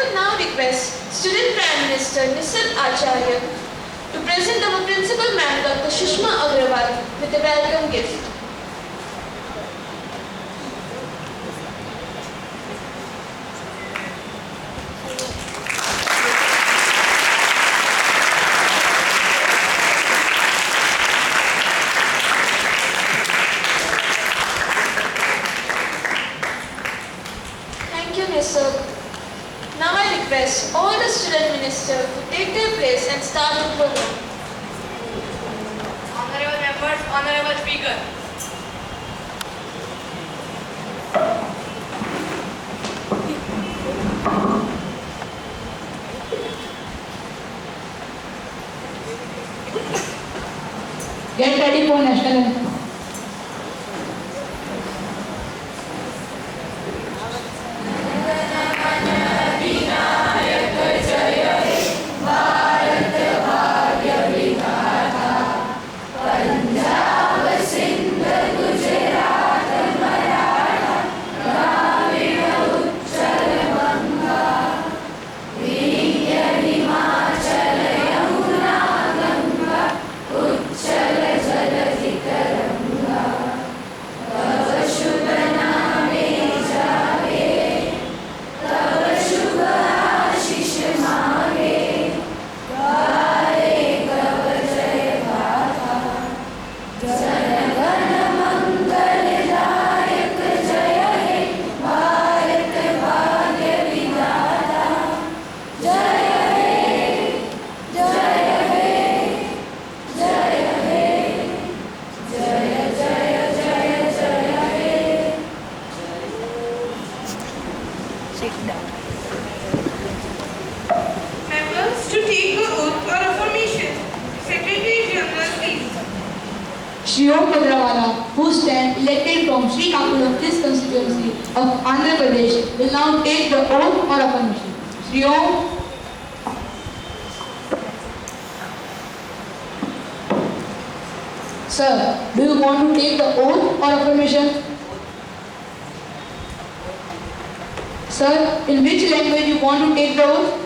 will now request Student Prime Minister Nisal Acharya to present our Principal Ma'am Dr. Shushma Agrawal with a welcome gift. Thank you, Nisal. Now I request all the student ministers to take their place and start the program. Honorable members, honorable speaker. Get ready for national anthem. Members to take the oath or affirmation. Secretary General please. Shri Om Agrawala, who stand elected from Srikakulam of this constituency of Andhra Pradesh, will now take the oath or affirmation. Shri Om. Sir, do you want to take the oath or affirmation? Sir, in which language you want to take the oath?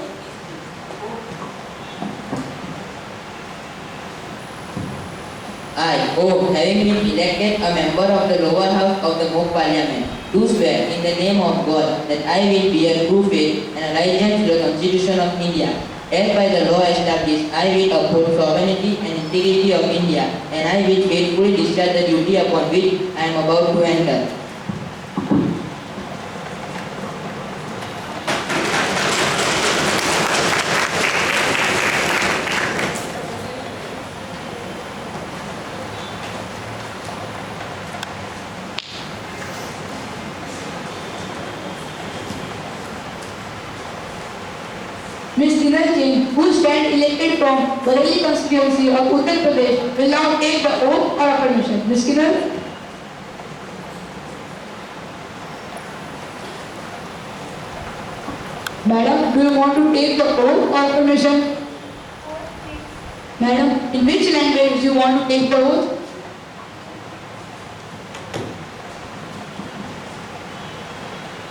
I, O, having been elected a member of the lower house of the mock parliament, do swear in the name of God that I will bear true faith and allegiance to the Constitution of India. As by the law established, I will uphold sovereignty and integrity of India, and I will faithfully discharge the duty upon which I am about to enter. Ms. Kiran Jain, who stand elected from Bareilly constituency of Uttar Pradesh, will now take the oath or affirmation. Ms. Kiran. Madam, do you want to take the oath or affirmation? Madam, in which language you want to take the oath?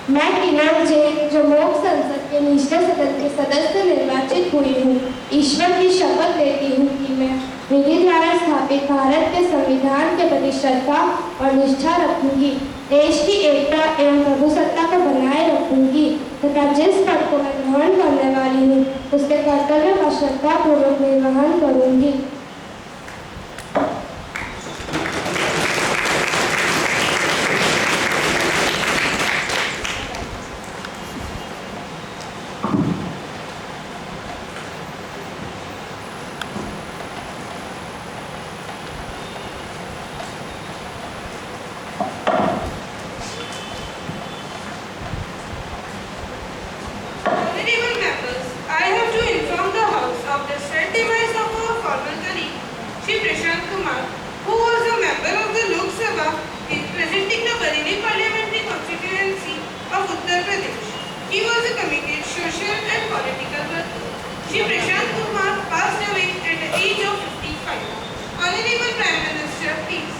मैं किरण जैन जो mock संसद के निष्ठा सदन के सदस्य निर्वाचित हुई हूँ, ईश्वर की शपथ लेती हूँ कि मैं विधि द्वारा स्थापित भारत के संविधान के प्रति श्रद्धा और निष्ठा रखूंगी, देश की एकता एवं प्रभुसत्ता को बनाए रखूंगी तथा जिस पद को मैं ग्रहण करने वाली हूँ उसके कर्तव्य का श्रद्धापूर्वक निर्वहन करूंगी। Honorable members, I have to inform the House of the sad demise of our former colleague, Shri Prashant Kumar, who was a member of the Lok Sabha representing the Bareilly parliamentary constituency of Uttar Pradesh. He was a committed social and political worker. Shri Prashant Kumar passed away at the age of 55. Honorable Prime Minister, please.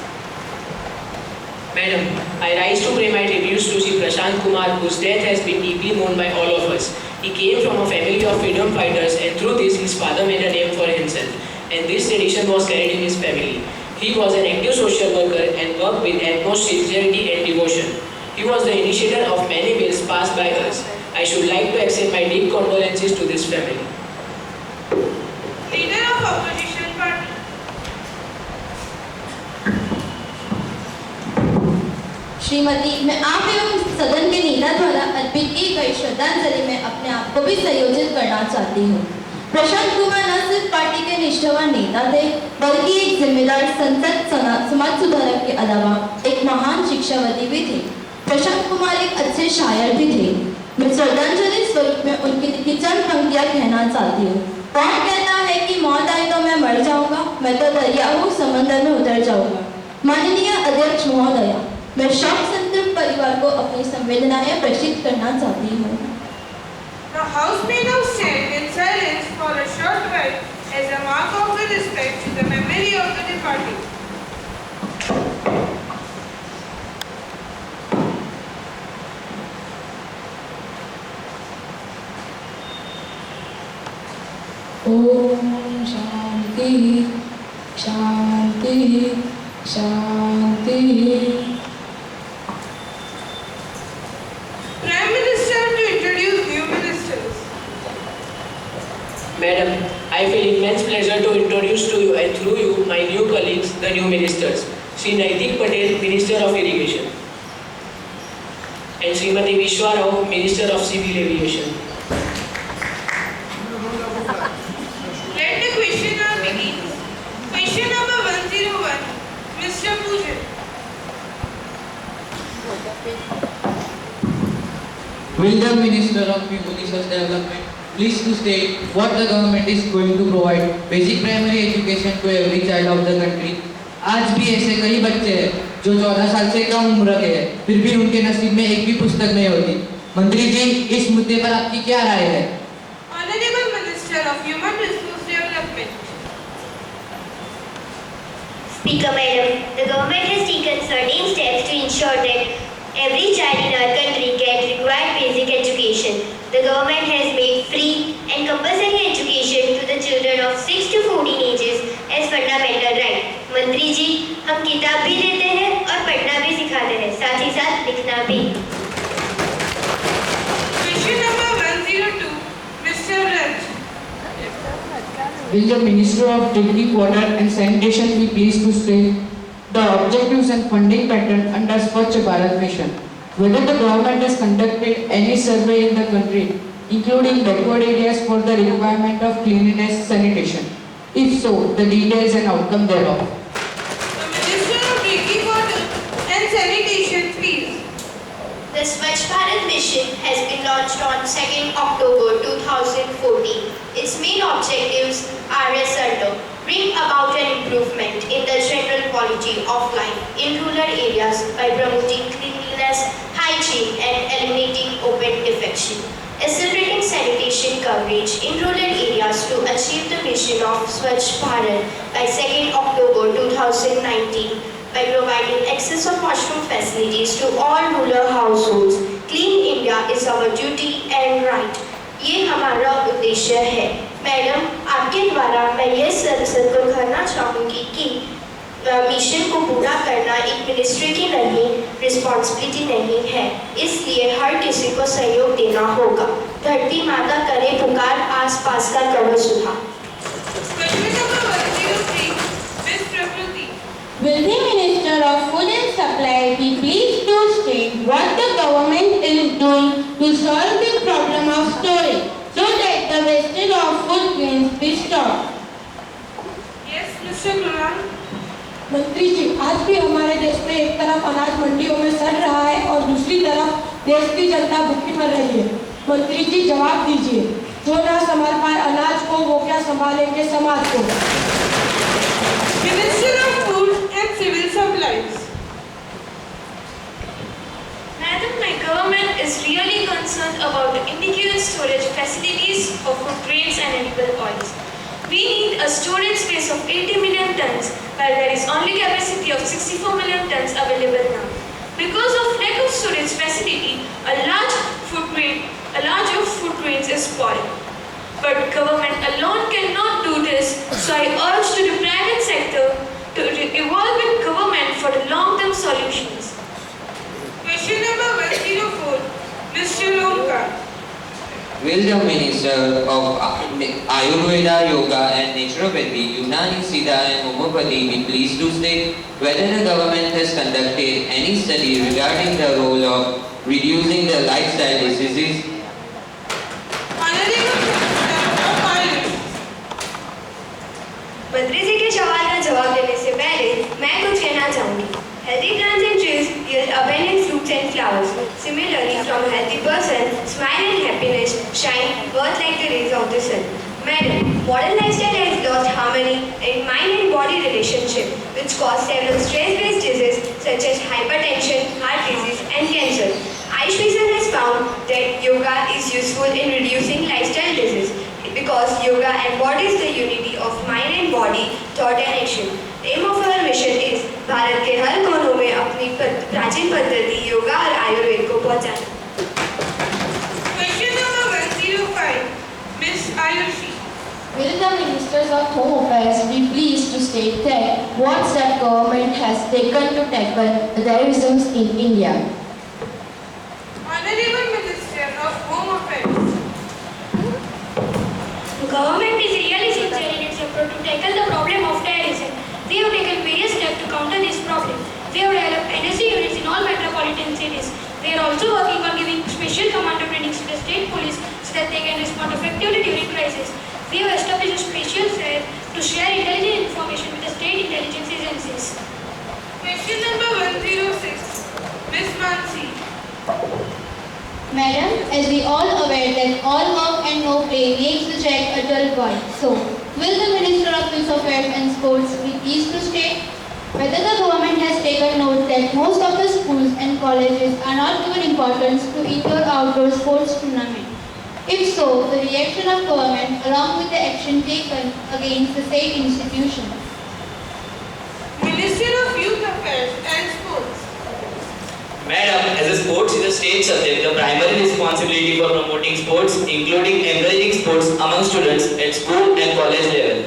Madam, I rise to pay my tributes to Shri Prashant Kumar, whose death has been deeply mourned by all of us. He came from a family of freedom fighters, and through this his father made a name for himself, and this tradition was carried in his family. He was an active social worker and worked with utmost sincerity and devotion. He was the initiator of many bills passed by us. I should like to extend my deep condolences to this family. Leader of Opposition Party. Shrimati, मैं आप एवं सदन के नेता द्वारा अर्पित की गई श्रद्धांजलि में अपने आप को भी संयोजित करना चाहती हूँ। प्रशांत कुमार न सिर्फ पार्टी के निष्ठावान नेता थे, बल्कि एक जिम्मेदार संसद समाज सुधारक के अलावा एक महान शिक्षाविद भी थे। प्रशांत कुमार एक अच्छे शायर भी थे। मैं श्रद्धांजलि स्वरूप में उनकी लिखी चंद पंक्तियां कहना चाहती हूँ। कौन कहता है कि मौत आई तो मैं मर जाऊंगा, मैं तो दरिया हूँ, समंदर में उतर जाऊंगा। माननीय अध्यक्ष महोदय, मैं शोक संतप्त परिवार को अपनी संवेदनाएं प्रेषित करना चाहती हूँ। The House may now stand in silence for a short while as a mark of the respect to the memory of the departed. Om Shanti Shanti Shanti. Prime Minister to introduce new ministers. Madam, I feel immense pleasure to introduce to you and through you my new colleagues, the new ministers. Shri Naitik Patel, Minister of Irrigation, and Srimati Vishwa Rao, Minister of Civil Aviation. Let the question now begin. Question number 101, Mr. Pujan. Will the Minister of Human Resource Development please to state what the government is going to provide basic primary education to every child of the country? आज भी ऐसे कई बच्चे हैं जो 14 साल से कम उम्र के हैं, फिर भी उनके नसीब में एक भी पुस्तक नहीं होती। मंत्री जी, इस मुद्दे पर आपकी क्या राय है? Honorable Minister of Human Resource Development. Speaker Madam, the government has taken certain steps to ensure that every child in our country gets required basic education. The government has made free and compulsory education to the children of 6 to 14 ages as fundamental right. मंत्री जी, हम किताब भी देते हैं और पढ़ना भी सिखाते हैं, साथ ही साथ लिखना भी। Question number 102, Mr. Raj. Will the Minister of Drinking Water and Sanitation be pleased to state the objectives and funding pattern under Swachh Bharat Mission? Whether the government has conducted any survey in the country, including backward areas for the requirement of cleanliness sanitation? If so, the details and outcome thereof. The Minister of Drinking Water and Sanitation, please. The Swachh Bharat Mission has been launched on 2nd October 2014. Its main objectives are as under: bring about an improvement in the general quality of life in rural areas by promoting cleanliness, hygiene and eliminating open defecation. Accelerating sanitation coverage in rural areas to achieve the mission of Swachh Bharat by 2nd October 2019 by providing access of washroom facilities to all rural households. Clean India is our duty and right. ये हमारा उद्देश्य है। Madam, आपके द्वारा मैं ये संसद को कहना चाहूँगी कि मिशन को पूरा करना एक मिनिस्ट्री की नहीं, रिस्पॉन्सिबिलिटी नहीं है, इसलिए हर किसी को सहयोग देना होगा। धरती माता करे पुकार, आस पास का करो सुधार। Question number 103, Ms. Prakriti. Will the Minister of Food and Supply be pleased to state what the government is doing to solve the problem of storage so that the wastage of food grains be stopped? Yes, Mr. Kunal. मंत्री जी, आज भी हमारे देश में एक तरफ अनाज मंडियों में सड़ रहा है और दूसरी तरफ देश की जनता भूखी मर रही है। मंत्री जी, जवाब दीजिए, जो ना संभाल पाए अनाज को वो क्या संभालेंगे समाज को? Minister of Food and Civil Supplies. Madam, my government is really concerned about the inadequate storage facilities of food grains and edible oils. We need a storage space of 80 million tons, while there is only capacity of 64 million tons available now. Because of lack of storage facility, a large of food grains is spoil. But government alone cannot do this, so I urge to the private sector to evolve with government for the long-term solutions. Question number 104, Mr. Omkar. Will the Minister of Ayurveda, Yoga and Naturopathy, Unani, Siddha and Homopathy be pleased to state whether the government has conducted any study regarding the role of reducing the lifestyle diseases? Honorable Minister of Finance. मंत्री जी के सवाल का जवाब देने से पहले मैं कुछ कहना चाहूंगी. Healthy plants and trees yield abundant fruits and flowers. Similarly, from a healthy person, smile and happiness shine forth like the rays of the sun. Madam, modern lifestyle has lost harmony in mind and body relationship, which cause several stress-based diseases such as hypertension, heart disease, and cancer. Ayush Mission has found that yoga is useful in reducing lifestyle disease because yoga embodies the unity of mind and body, thought and action. The aim of our mission is Bharat के हर कोनों में अपनी प्राचीन पद्धति योगा और आयुर्वेद को पहुंचाना. Question number 105, Miss Ayushi. Will the Ministers of Home Affairs be pleased to state that what step government has taken to tackle the terrorism in India? Honorable Minister of Home Affairs. Government is really sincere in its effort to tackle the problem of terrorism. We have taken various steps to counter this problem. We have developed NSC units in all metropolitan cities. We are also working on giving special commando trainings to the state police so that they can respond effectively during crisis. We have established a special cell to share intelligence information with the state intelligence agencies. Question number 106, Miss Mansi. Madam, as we all aware that all work and no play makes the jack a dull boy. So, will the Minister of Youth Affairs and Sports be pleased to state whether the government has taken note that most of the schools and colleges are not given importance to indoor-outdoor sports tournament? If so, the reaction of government along with the action taken against the state institution. Minister of Youth Affairs and Sports. Madam, as a sports is a state subject, the primary responsibility for promoting sports, including encouraging sports among students at school and college level.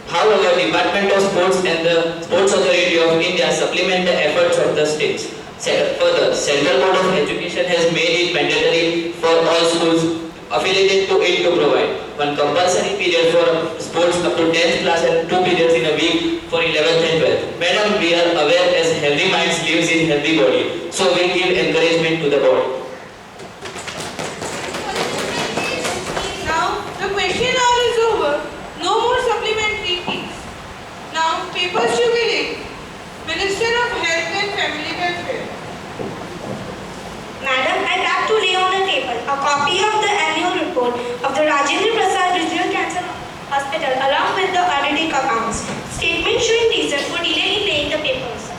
However, Department of Sports and the Sports Authority of India supplement the efforts of the states. Further, Central Board of Education has made it mandatory for all schools affiliated to it to provide one compulsory period for sports up to 10th class and 2 periods in a week for 11th and 12th. Madam, we are aware as healthy minds lives in healthy body, so we give encouragement to the body. Now, the question hour is over. No more supplementary fees. Now, papers to be read. Minister of Health and Family Welfare. Madam, I'd like to lay on the table a copy of the annual report of the Rajendra Prasad Regional Cancer Hospital along with the auditing accounts. Statement showing reason for delay in laying the papers.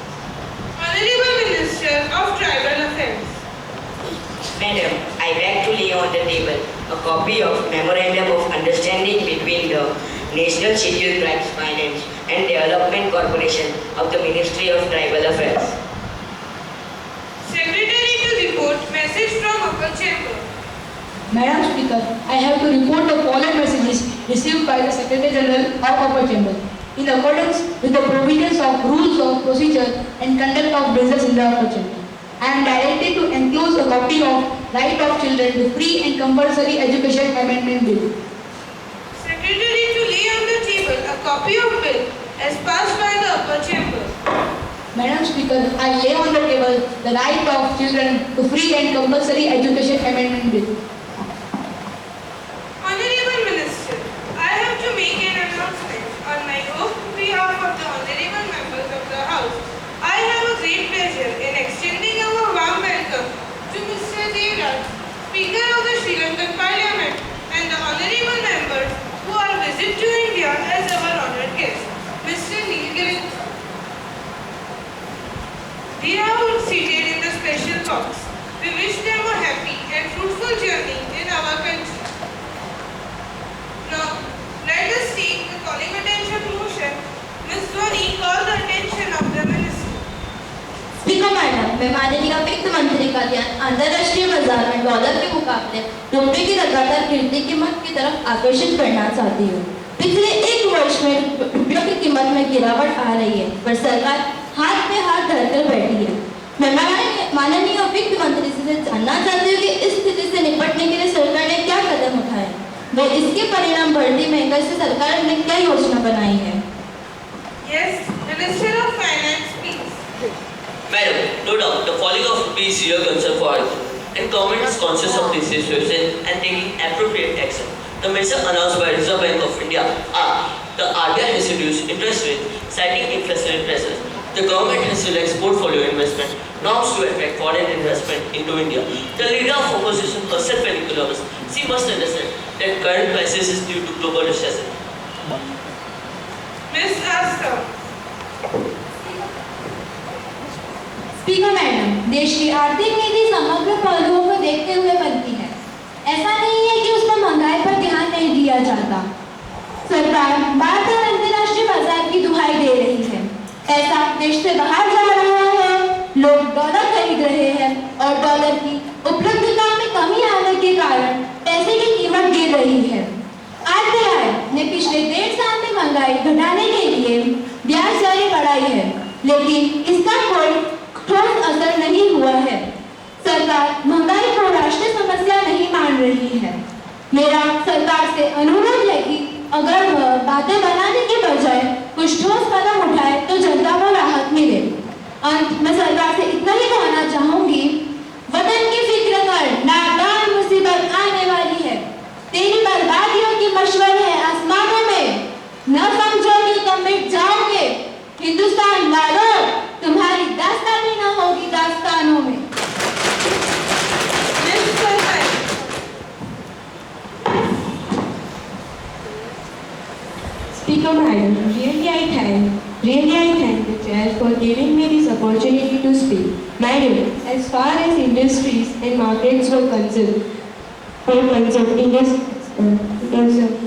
Honorable Minister of Tribal Affairs. Madam, I beg to lay on the table a copy of Memorandum of Understanding between the National Scheduled Tribes Finance and Development Corporation of the Ministry of Tribal Affairs. Secretary to report message from Upper Chamber. Madam Speaker, I have to report the following messages received by the Secretary General of Upper Chamber. In accordance with the provisions of rules of procedure and conduct of business in the Upper Chamber, I am directed to enclose a copy of Right of Children to Free and Compulsory Education Amendment Bill. Secretary to lay on the table a copy of bill as passed by the Upper Chamber. Madam Speaker, I lay on the table the Right of Children to Free and Compulsory Education Amendment Bill. Honorable Minister, I have to make an announcement on my behalf of the honorable members of the House. I have a great pleasure in extending our warm welcome to Mr. Devraj, Speaker of the Sri Lankan Parliament, and the honorable members who are visit to India as our honored guest, Mr. Nilgiris. They are seated in the special box. We wish them a happy and fruitful journey रुपए की लगातार गिरती कीमत की तरफ आकर्षित करना चाहती हूँ। पिछले 1 वर्ष में रुपयों की कीमत में गिरावट आ रही है, पर सरकार हाथ पे हाथ धरकर बैठी है। मैं माननीय वित्त मंत्री से जानना चाहती हूँ कि इस स्थिति से निपटने के लिए सरकार ने क्या कदम उठाए, व इसके परिणाम बढ़ती महंगाई से सरकार ने क्या योजना बनाई है। Yes, Minister of Finance, please. Madam, no doubt the falling of rupee is real concern for our economy, and government is conscious of this situation and taking appropriate action. The measures announced by Reserve Bank of India are: the RBI has reduced interest rates, citing inflationary pressures. The government has relaxed portfolio investment norms to attract foreign investment into India. The leader of opposition, herself an economist, she must understand that current crisis is due to global recession. Ms. Asta. Speaker madam, देश की आर्थिक नीति समग्र पहलुओं को देखते हुए बनती है। ऐसा नहीं है कि उसमें महंगाई पर ध्यान नहीं दिया जाता। सरकार बार बार अंतर्राष्ट्रीय बाजार की दुहाई दे रही है। पैसा देश से बाहर जा रहा है, लोग डॉलर खरीद रहे हैं और डॉलर की उपलब्धता में कमी आने के कारण पैसे की कीमत गिर रही है। आरबीआई ने पिछले 1.5 साल में महंगाई घटाने के लिए ब्याज दरें बढ़ाई है, लेकिन इसका कोई ठोस असर नहीं हुआ है। सरकार महंगाई को राष्ट्रीय समस्या नहीं मान रही है। मेरा सरकार से अनुरोध है कि अगर वह बातें बनाने के बजाय कुछ ठोस कदम उठाए तो जनता को राहत मिले। अंत में सरकार से इतना ही कहना चाहूंगी, वतन की फिक्र कर, नादान मुसीबत आने वाली है। तेरी बर्बादियों की मशवरे है आसमानों में, न समझोगे तो मिट जाओगे। हिंदुस्तान वालों, तुम्हारी दास्तानी न होगी दास्तानों में। Speaker Madam, really I thank the chair for giving me this opportunity to speak. Madam, as far as industries and markets were concerned,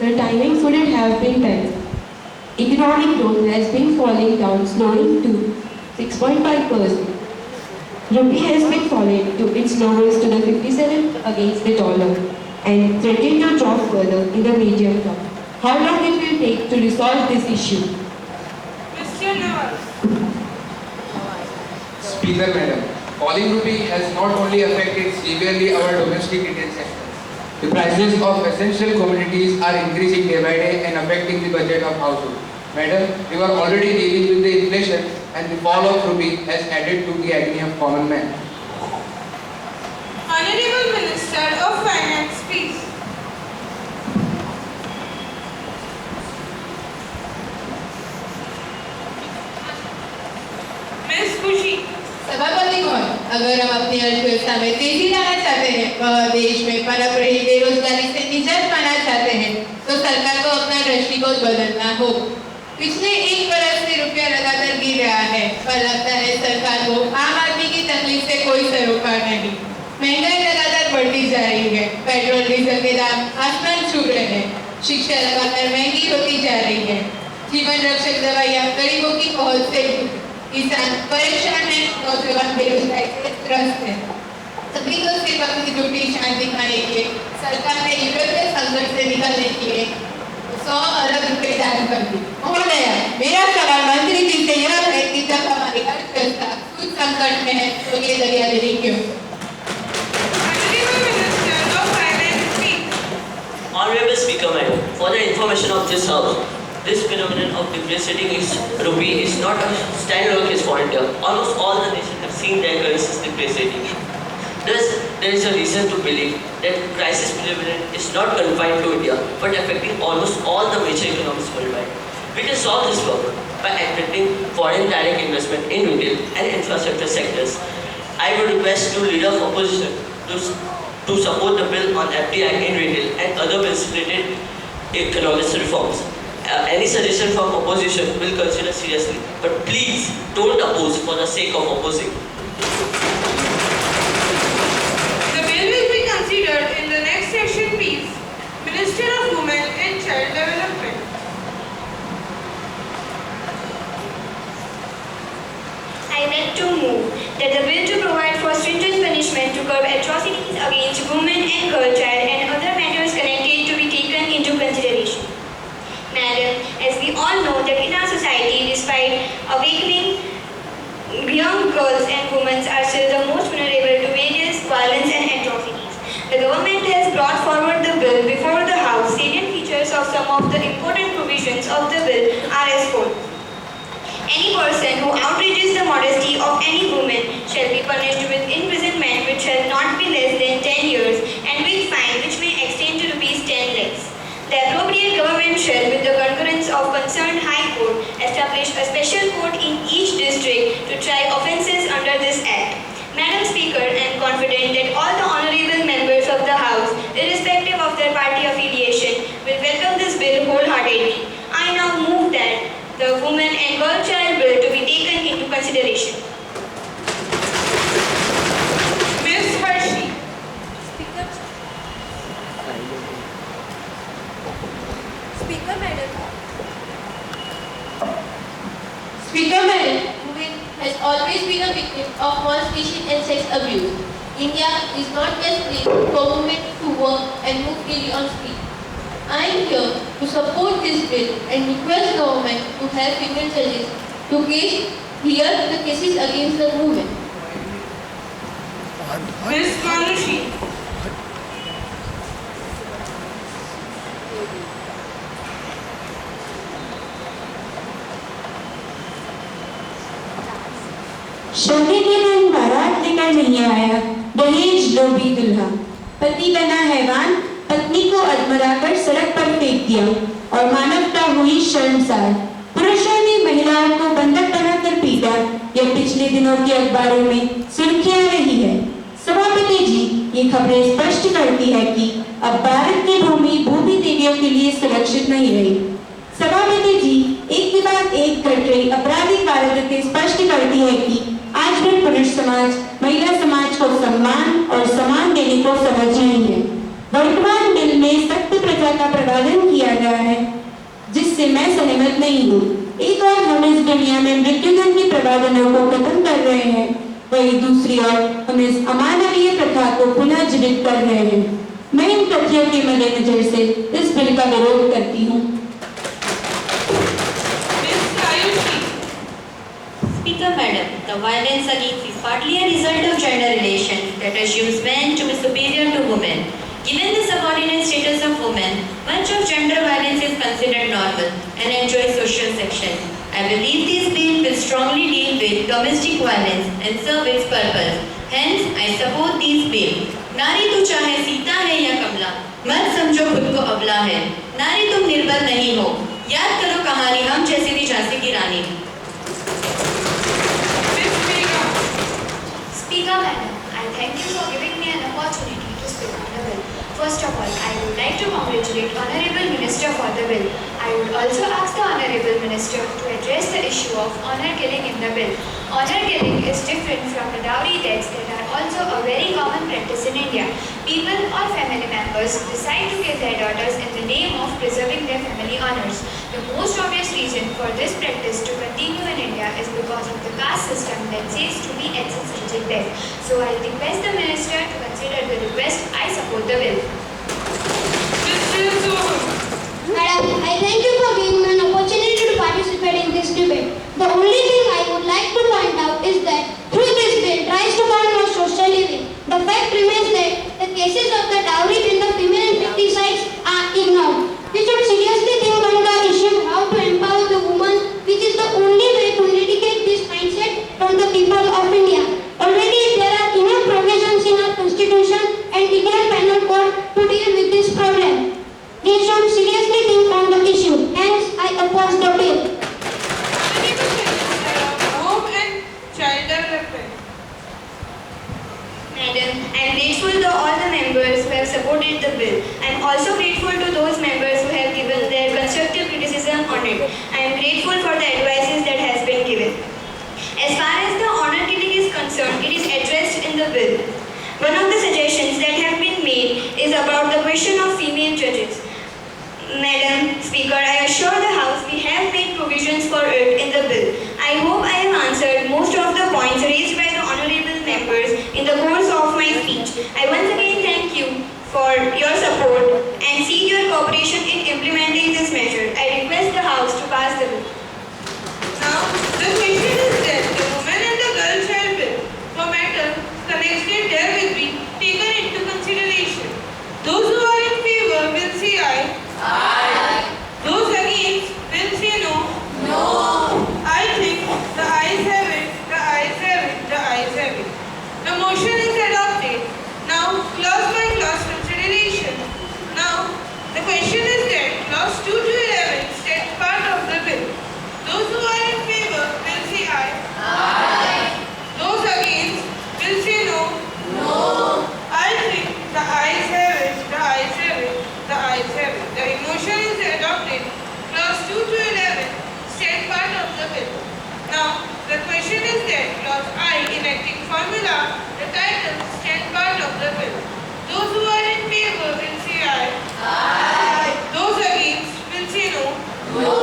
the timing shouldn't have been better. Economic growth has been falling down, slowing to 6.5%. Rupee has been falling to its lowest to the 57 against the dollar and threatening to drop further in the medium term. How long it will take to resolve this issue? Mr. Nawaz. Speaker Madam, falling rupee has not only affected severely our domestic retail sector. The prices of essential commodities are increasing day by day and affecting the budget of households. Madam, we were already dealing with the inflation and the fall of rupee has added to the agony of common man. Honorable Minister of Finance, please. Ms. Khushi. सभापति कौन? अगर हम अपनी अर्थव्यवस्था में तेजी लाना चाहते हैं, वह देश में पनप रही बेरोजगारी से निजात पाना चाहते हैं, तो सरकार को अपना दृष्टिकोण बदलना होगा। पिछले 1 वर्ष से रुपया लगातार गिर रहा है, पर लगता है सरकार को आम आदमी की तकलीफ से कोई सरोकार नहीं। महंगाई लगातार बढ़ती जा रही है, पेट्रोल डीजल के दाम आसमान छू रहे हैं, शिक्षा लगातार महंगी होती जा रही है, जीवन रक्षक दवाइयाँ गरीबों की पहुँच से किसान परेशान है, नौजवान बेरोजगारी से त्रस्त है। सभी को सिर्फ अपनी झूठी शान दिखाने के लिए सरकार ने यूरोपीय संकट से निकलने के लिए 100 अरब रुपए जारी कर दी। महोदया, मेरा सवाल मंत्री जी से यह है कि जब हमारी अर्थव्यवस्था कुछ संकट में है तो ये दरियादिली क्यों? Honorable Speaker Madam, for the information of this House, this phenomenon of depreciating rupee is not a standalone case for India. Almost all the nations have seen their currencies depreciating. Thus, there is a reason to believe that crisis phenomenon is not confined to India, but affecting almost all the major economies worldwide. We can solve this problem by attracting foreign direct investment in retail and infrastructure sectors. I would request to leader of opposition to support the bill on FDI in retail and other bills related economic reforms. Any suggestion from opposition will consider seriously, but please don't oppose for the sake of opposing. The bill will be considered in the next session, please. Minister of Women and Child Development. I beg to move that the bill to provide for stringent punishment to curb atrocities against women and girl child and women are still the most vulnerable to various violence and atrocities. The government has brought forward the bill before the House. Salient features of some of the important provisions of the bill are as follows. Any person who outrages the modesty of any woman shall be punished with imprisonment which shall not be less than 10 years and with fine which may extend to rupees 10 lakhs. The appropriate government shall, with the concurrence of concerned High Court, establish a special court in each district to try offences under this Act. Madam Speaker, I am confident that all the honourable members of the House, irrespective of their party affiliation, will welcome this bill wholeheartedly. I now move that the Women and Girl Child Bill to be taken into consideration. Ms. Hershey. Speaker Madam. Speaker Madam, Women has always been a victim of molestation and sex abuse. India is not best place for women to work and move freely on street. I am here to support this bill and request government to have female judges to hear the cases against the women. Ms. Manushi. शादी के दिन बारात लेकर नहीं आया, दहेज लोभी दुल्हा। पति बना हैवान, पत्नी को अधमराकर सड़क पर फेंक दिया और मानवता हुई शर्मसार। पुरुषों ने महिलाओं को बंधक बनाकर पीटा, यह पिछले दिनों के अखबारों में सुर्खियां रही है। सभापति जी, ये खबरें स्पष्ट करती है कि अब भारत की भूमि भूमि देवियों के लिए सुरक्षित नहीं रही। सभापति जी, एक के बाद एक घट रही आपराधिक वारदातें स्पष्ट करती है कि आज भी पुरुष समाज महिला समाज को सम्मान और सम्मान देने को समझ रही है। वर्तमान बिल में सख्त प्रथा का प्रावधान किया गया है, जिससे मैं सहमत नहीं हूँ। एक और हम इस दुनिया में मृत्युदंड के प्रावधानों को खत्म कर रहे हैं, वही दूसरी ओर हम इस अमानवीय प्रथा को पुनः जीवित कर रहे हैं। मैं इन तथ्यों के मद्देनजर से इस बिल का विरोध करती हूँ। Speaker Madam, the violence against is partly a result of gender relations that assumes men to be superior to women. Given the subordinate status of women, much of gender violence is considered normal and enjoys social section. I believe this bill will strongly deal with domestic violence and serve its purpose. Hence, I support this bill. नारी तू चाहे सीता है या कमला, मत समझो खुद को अबला है। नारी तुम निर्बल नहीं हो, याद करो कहानी हम जैसी थी झांसी की रानी। Speaker Madam, I thank you for giving me an opportunity to speak on the bill. First of all, I would like to congratulate Honorable Minister for the bill. I would also ask the Honorable Minister to address the issue of honor killing in the bill. Honor killing is different from the dowry deaths that are also a very common practice in India. People or family members decide to kill their daughters in the name of preserving their family honors. The most obvious reason for this practice to continue in India is because of the caste system that says to be executed death. So I request the Minister to consider the request. I support the bill. Madam, I thank you for giving me an opportunity to participate in this debate. The only thing I would like to point out is that through this bill tries to promote social living. The fact remains that the cases of the dowry and the female infanticides are ignored. We should seriously think on the issue how to empower the woman, which is the only way to eradicate this mindset from the people of India. Already there are enough provisions in our constitution and Indian Penal Code to deal with this problem. We should seriously think on the issue. Hence, I oppose the bill. Home and Child Development. Madam, I am grateful to all the members who have supported the bill. I am also grateful to those members who have given their constructive criticism on it. I am grateful for the advices that has been given. As far as the honor killing is concerned, it is addressed in the bill. One of the suggestions that have been made is about the question of female judges. Madam Speaker, I assure the House we have made provisions for it in the bill. I hope I have answered most of the points raised by the honourable members in the course of my speech. I once again thank you for your support and seek your cooperation in implementing this measure. I request the House to pass the bill. Now, the question is that the Women and the Girl Child Bill. Aye. Those against will say no. No. I think the ayes have it, the ayes have it, the ayes have it. The motion is adopted. Now, clause by clause consideration. Now, the question is that clause 2 to 11 state part of the bill. Those who are in favor will say aye. Aye. Those against will say no. No. I think the ayes have it, the ayes have it, the ayes have it. The motion is adopted. Clause 2 to 11 state part of the bill. Now, the question is that clause I enacting formula, the title state part of the bill. Those who are in favor will say aye. Aye. Those against will say no. No.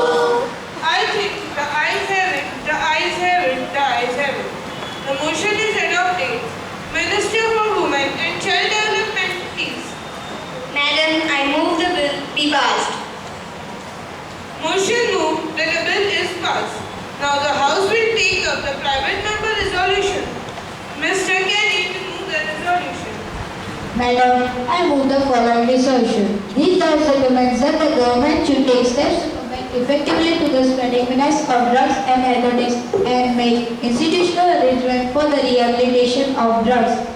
I think the ayes have it, the ayes have it, the ayes have it. The motion is adopted. Minister for Women and Child Development, please. Madam, I move the bill be passed. Motion moved that the bill is passed. Now the House will take up the private member resolution. Mr. Kenny to move the resolution. Madam, I move the following resolution. This House recommends that the government should take steps to combat effectively to the spreading menace of drugs and narcotics and make institutional arrangements for the rehabilitation of drugs.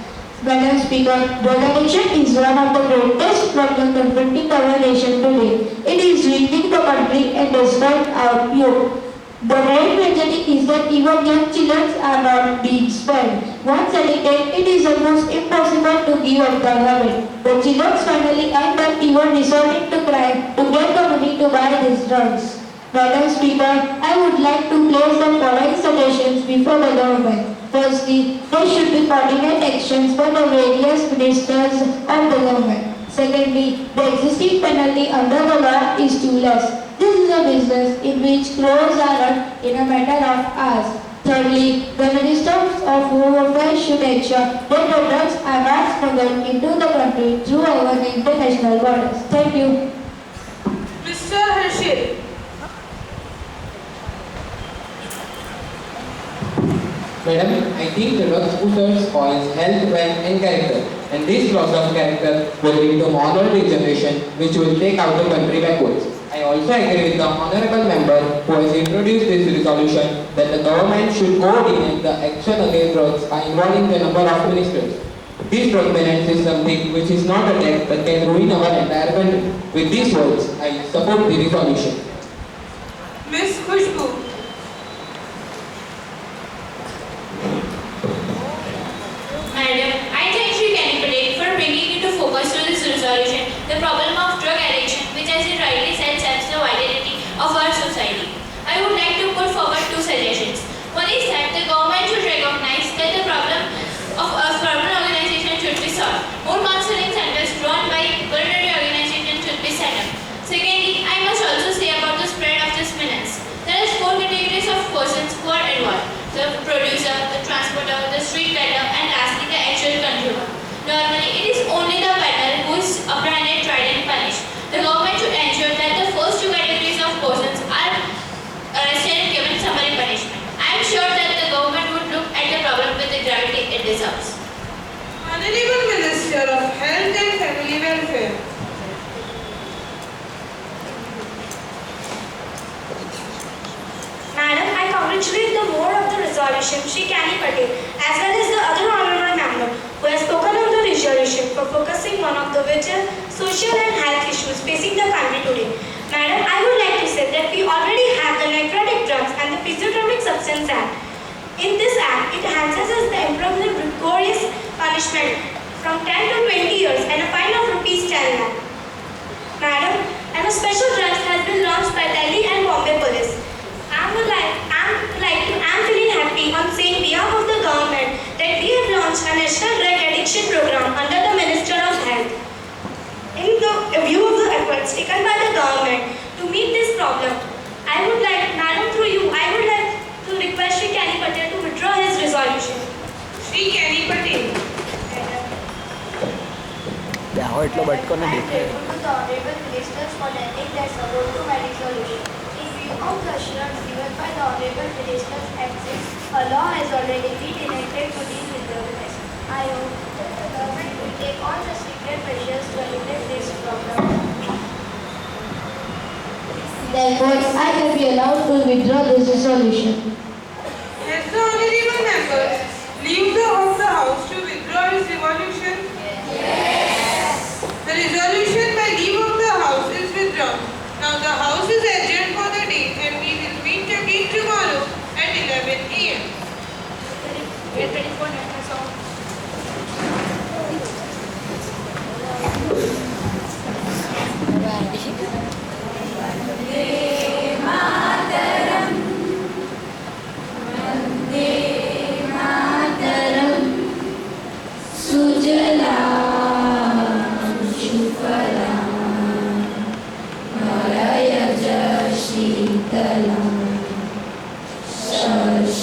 Madam Speaker, drug addiction is one of the greatest problems confronting our nation today. It is weakening the country and destroying our youth. The great tragedy is that even young children are not being spared. Once addicted, it is almost impossible to give up the habit. The children finally end up even resorting to crime to get the money to buy these drugs. Madam Speaker, I would like to place the following suggestions before the government. Firstly, there should be coordinate actions by the various ministers of the government. Secondly, the existing penalty under the law is too less. This is a business in which crores are earned in a matter of hours. Thirdly, the ministers of Home Affairs should ensure that the drugs are not smuggled into the country through our international borders. Thank you. Mr. Harshil. Madam, I think the drug spoilers spoils health, wealth and character. And this loss of character will lead to moral degeneration which will take out the country backwards. I also agree with the honorable member who has introduced this resolution that the government should coordinate the action against drugs by involving the number of ministers. This drug balance is something which is not attacked but can ruin our entire country. With these words, I support the resolution. Ms. Khushbu. Madam, I thank Shri Kenny Patel for bringing into focus to this resolution the problem of drug addiction, which as he rightly said saps the vitality of our society. I would like to put forward two suggestions. One is that the government should recognize that the problem of urban organization should be solved. More counseling centers run by voluntary organizations should be set up. Secondly, I must also say about the spread of this menace. There are 4 categories of persons who are involved: the producer, the transporter, the street vendor, and lastly the actual consumer. Normally, it is only the peddler who is apprehended, tried and punished. The government should ensure that the first 2 categories of persons are arrested and given summary punishment. I am sure that the government would look at the problem with the gravity it deserves. Honorable Minister of Health and Family Welfare. Madam, I congratulate the mower of the resolution, Shri Kenny Patel, as well as the other honorable member who has spoken on the resolution for focusing one of the vital social and health issues facing the country today. Madam, I would like to say that we already have the Narcotic Drugs and the Physiotrophic Substance Act. In this act, it enhances the imprisonment rigorous punishment from 10 to 20 years and a fine of rupees 10 lakh. Madam, and a special draft has been launched by Delhi and Bombay Police. I'm feeling happy on saying behalf of the government that we have launched a national drug addiction program under the Minister of Health. In the view of the efforts taken by the government to meet this problem, I would like, Madam, through you, I would like to request Shri Kenny Patel to withdraw his resolution. Shri Kenny Patel. ત્યાં એટલો બટકો ને દેખાય To the honorable ministers for lending their support to my resolution. In view of the assurance given by the honorable ministers exists, a law has already been enacted to deal with the menace. I hope that the government will take all the stringent measures to eliminate this problem. Therefore, I can be allowed to withdraw this resolution. Has the honorable members leave the house to withdraw his resolution? Yes. The resolution by leave of the house is withdrawn. Now the house is adjourned for the day and we will meet again tomorrow at 11 a.m. Get ready for national song.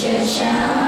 Shasha